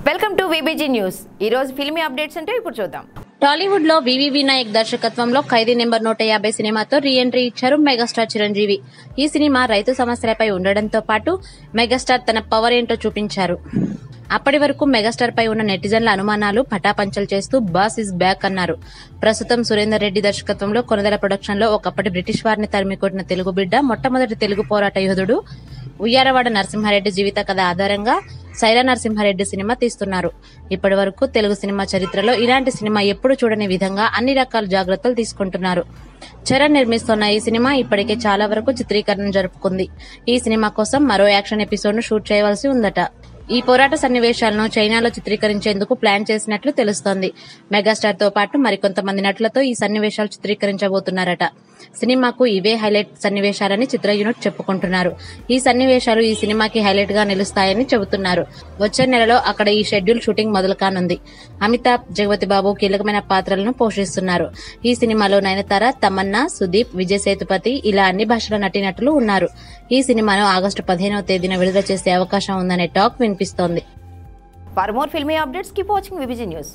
Welcome to VBG news. ఈ రోజు filmy updates అంటే ఇప్పుడు చూద్దాం. టాలీవుడ్ లో వివి నాయక్ దర్శకత్వంలో ఖైదీ నెంబర్ 150 సినిమాతో రీ ఎంట్రీ ఇచ్చారు మెగాస్టార్ చిరంజీవి. ఈ సినిమా రైతు సమస్యలపై ఉండడంతో పాటు మెగాస్టార్ తన పవర్ ఏంటో చూపించారు. అప్పటి వరకు మెగాస్టార్ పై ఉన్న నెటిజన్ల అనుమానాలు పటాపంచలు చేస్తూ బాస్ ఇస్ బ్యాక్ అన్నారు. ప్రస్తుతం సురేందర్ రెడ్డి దర్శకత్వంలో కొనదల ప్రొడక్షన్ లో ఒకప్పటి బ్రిటిష్ వారిని తరిమికొట్టిన తెలుగు బిడ్డ, మొట్టమొదటి తెలుగు పోరాట యోధుడు ఉయ్యారవాడ నరసింహారెడ్డి జీవిత కథ ఆధారంగా సైరా నరసింహారెడ్డి సినిమా తీస్తున్నారు. ఇప్పటి వరకు తెలుగు సినిమా చరిత్రలో ఇలాంటి సినిమా ఎప్పుడు చూడని విధంగా అన్ని రకాల జాగ్రత్తలు తీసుకుంటున్నారు. చరణ్ నిర్మిస్తున్న ఈ సినిమా ఇప్పటికే చాలా వరకు చిత్రీకరణ జరుపుకుంది. ఈ సినిమా కోసం మరో యాక్షన్ ఎపిసోడ్ ను షూట్ చేయవలసి ఉందట. ఈ పోరాట సన్నివేశాలను చైనాలో చిత్రీకరించేందుకు ప్లాన్ చేసినట్లు తెలుస్తోంది. మెగాస్టార్ తో పాటు మరికొంతమంది నటులతో ఈ సన్నివేశాలు చిత్రీకరించబోతున్నారట. సినిమాకు ఇవే హైలైట్ సన్నివేశాలని చిత్ర యూనిట్ చెప్పుకుంటున్నారు. ఈ సన్నివేశాలు ఈ సినిమాకి హైలైట్ గా నిలుస్తాయని చెబుతున్నారు. వచ్చే నెలలో అక్కడ ఈ షెడ్యూల్ షూటింగ్ మొదలు కానుంది. అమితాబ్, జగపతి బాబు కీలకమైన పాత్రలను పోషిస్తున్నారు. ఈ సినిమాలో నయనతార, తమన్నా, సుదీప్, విజయ్ సేతుపతి ఇలా అన్ని భాషల నటీనటులు ఉన్నారు. ఈ సినిమాను ఆగస్టు 15వ తేదీన విడుదల చేసే అవకాశం ఉందనే టాక్ వినిపిస్తోంది. For more filmy updates keep watching VBG news.